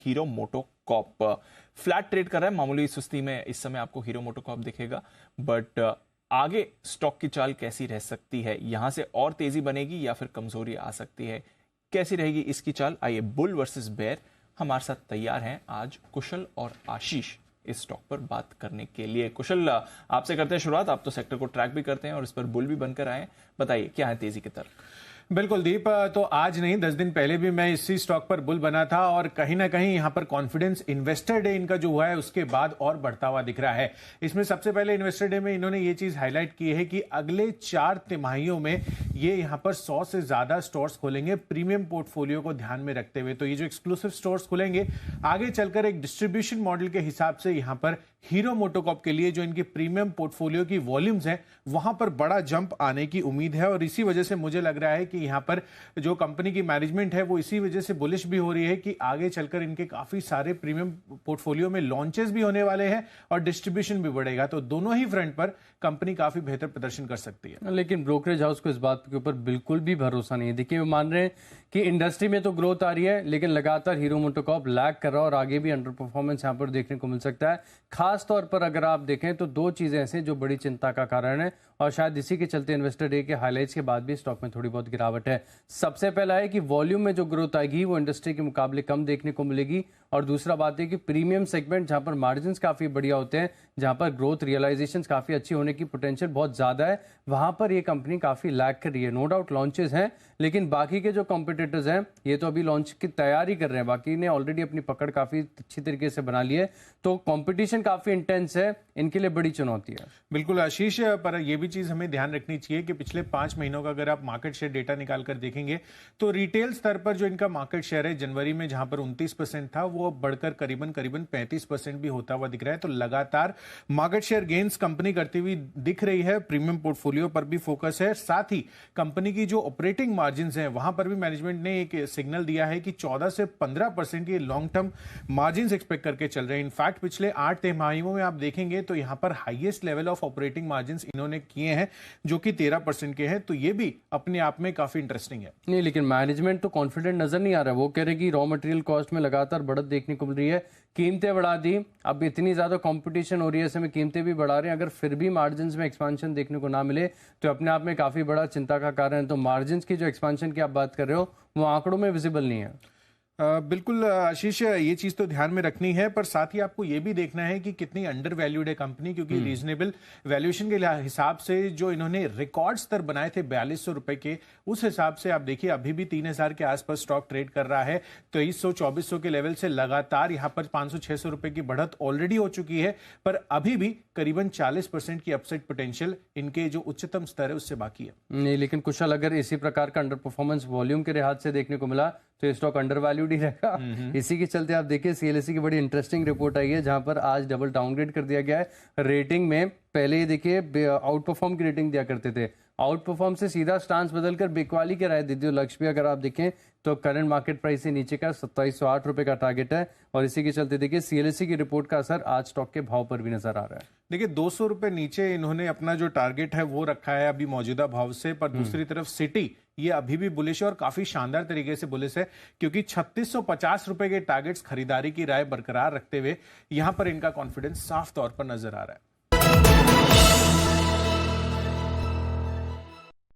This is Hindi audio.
हीरो मोटोकॉर्प फ्लैट ट्रेड कर रहा है, मामूली सुस्ती में इस समय आपको हीरो मोटोकॉर्प दिखेगा, बट आगे स्टॉक की चाल कैसी रह सकती है, यहां से और तेजी बनेगी या फिर कमजोरी आ सकती है, कैसी रहेगी इसकी चाल? आइए, बुल वर्सेस बेयर हमारे साथ तैयार हैं आज कुशल और आशीष इस स्टॉक पर बात करने के लिए। कुशल, आपसे करते हैं शुरुआत, आप तो सेक्टर को ट्रैक भी करते हैं और इस पर बुल भी बनकर आए, बताइए क्या है तेजी की तरफ? बिल्कुल दीप, तो आज नहीं 10 दिन पहले भी मैं इसी स्टॉक पर बुल बना था और कहीं ना कहीं यहां पर कॉन्फिडेंस इन्वेस्टर डे इनका जो हुआ है उसके बाद और बढ़ता हुआ दिख रहा है। इसमें सबसे पहले इन्वेस्टर डे में इन्होंने ये चीज हाईलाइट की है कि अगले 4 तिमाहियों में ये यहां पर 100 से ज्यादा स्टोर्स खोलेंगे प्रीमियम पोर्टफोलियो को ध्यान में रखते हुए। तो ये जो एक्सक्लूसिव स्टोर्स खुलेंगे आगे चलकर एक डिस्ट्रीब्यूशन मॉडल के हिसाब से यहां पर हीरो मोटोकॉर्प के लिए जो इनकी प्रीमियम पोर्टफोलियो की वॉल्यूम्स हैं वहां पर बड़ा जंप आने की उम्मीद है। और इसी वजह से मुझे लग रहा है कि यहां पर जो कंपनी की मैनेजमेंट है वो इसी वजह से बुलिश भी हो रही है कि आगे चलकर इनके काफी सारे प्रीमियम पोर्टफोलियो में लॉन्चेस भी होने वाले हैं और डिस्ट्रीब्यूशन भी बढ़ेगा। तो दोनों ही फ्रंट पर कंपनी काफी बेहतर प्रदर्शन कर सकती है। लेकिन ब्रोकरेज हाउस को इस बात के ऊपर बिल्कुल भी भरोसा नहीं है। देखिए, वो मान रहे हैं कि इंडस्ट्री में तो ग्रोथ आ रही है, लेकिन लगातार हीरो मोटोकॉर्प लैग कर रहा है और आगे भी अंडर परफॉर्मेंस यहां पर देखने को मिल सकता है। खास तौर पर अगर आप देखें तो 2 चीजें ऐसे जो बड़ी चिंता का कारण है और शायद इसी के चलते इन्वेस्टर डे के हाइलाइट्स के बाद भी स्टॉक में थोड़ी बहुत गिरावट है। सबसे पहला है कि वॉल्यूम में जो ग्रोथ आएगी वो इंडस्ट्री के मुकाबले कम देखने को मिलेगी, और दूसरा बात है कि प्रीमियम सेगमेंट जहां पर मार्जिन्स काफी बढ़िया होते हैं, जहां पर ग्रोथ रियलाइजेशन काफी अच्छी होने की पोटेंशियल बहुत ज्यादा है, वहां पर ये कंपनी काफी लैग कर रही है। नो डाउट लॉन्चेस हैं, लेकिन बाकी के जो कॉम्पिटिटर्स हैं ये तो अभी लॉन्च की तैयारी कर रहे हैं, बाकी ने ऑलरेडी अपनी पकड़ काफी अच्छी तरीके से बना ली है। तो कॉम्पिटिशन काफी इंटेंस है, इनके लिए बड़ी चुनौती है। बिल्कुल आशीष, पर यह भी चीज हमें ध्यान रखनी चाहिए कि पिछले 5 महीनों का अगर आप मार्केट शेयर डेटा निकाल कर देखेंगे तो रिटेल स्तर पर जो इनका मार्केट शेयर है जनवरी में जहां पर 29% था वो बढ़कर करीबन 35% भी होता हुआ दिख रहा है। तो लगातार मार्केट शेयर गेन्स कंपनी करती हुई दिख रही है। प्रीमियम पोर्टफोलियो पर भी फोकस है, साथ ही कंपनी की जो ऑपरेटिंग मार्जिन है वहां पर भी मैनेजमेंट ने एक सिग्नल दिया है कि 14 से 15% ये लॉन्ग टर्म मार्जिन एक्सपेक्ट करके चल रहे हैं। इनफैक्ट पिछले 8 तिमाहियों में आप देखेंगे तो यहां पर highest level of operating margin इन्होंने किए हैं जो कि 13% के हैं। तो ये भी अपने आप में काफी इंटरेस्टिंग है। नहीं, लेकिन मैनेजमेंट तो कॉन्फिडेंट नजर नहीं आ रहा है। वो कह रहे कि रॉ मटेरियल कॉस्ट में लगातार बढ़त देखने को मिल रही है, कीमतें बढ़ा दी, अब इतनी ज्यादा कंपटीशन हो रही है, ऐसे में कीमतें भी बढ़ा रहे हैं। अगर फिर भी मार्जिन्स में एक्सपांशन देखने को ना मिले तो अपने आप में काफी बड़ा चिंता का कारण है। तो मार्जिन्स की जो एक्सपांशन की आप बात कर रहे हो वो आंकड़ों में विजिबल नहीं है। बिल्कुल आशीष, ये चीज तो ध्यान में रखनी है, पर साथ ही आपको ये भी देखना है कि कितनी अंडर वैल्यूड है कंपनी, क्योंकि रीजनेबल वैल्यूएशन के हिसाब से जो इन्होंने रिकॉर्ड स्तर बनाए थे 4200 रुपए के, उस हिसाब से आप देखिए अभी भी 3000 के आसपास स्टॉक ट्रेड कर रहा है। 2300-2400 के लेवल से लगातार यहां पर 500-600 रुपए की बढ़त ऑलरेडी हो चुकी है, पर अभी भी करीबन 40% की अपसाइड पोटेंशियल इनके जो उच्चतम स्तर है उससे बाकी है। नहीं, लेकिन कुशल, अगर इसी प्रकार का अंडर परफॉर्मेंस वॉल्यूम के लिहाज से देखने को मिला तो ये स्टॉक अंडर वैल्यूड ही रहेगा। इसी के चलते आप देखिए सीएलएससी की बड़ी इंटरेस्टिंग रिपोर्ट आई है जहां पर आज डबल डाउनग्रेड कर दिया गया है रेटिंग में। पहले ये देखिए आउट परफॉर्म की रेटिंग दिया करते थे, आउट परफॉर्म से सीधा स्टांस बदलकर बिकवाली के राय दे दी। लक्ष्य भी अगर आप देखें तो करंट मार्केट प्राइस से नीचे का 2708 रुपए का टारगेट है, और इसी के चलते देखिए सीएलएससी की रिपोर्ट का असर आज स्टॉक के भाव पर भी नजर आ रहा है। देखिए 200 रुपए नीचे इन्होंने अपना जो टारगेट है वो रखा है अभी मौजूदा भाव से, पर दूसरी तरफ सिटी ये अभी भी बुलिश है और काफी शानदार तरीके से बुलिश है, क्योंकि 3650 रुपए के टारगेट्स खरीदारी की राय बरकरार रखते हुए यहां पर इनका कॉन्फिडेंस साफ तौर पर नजर आ रहा है।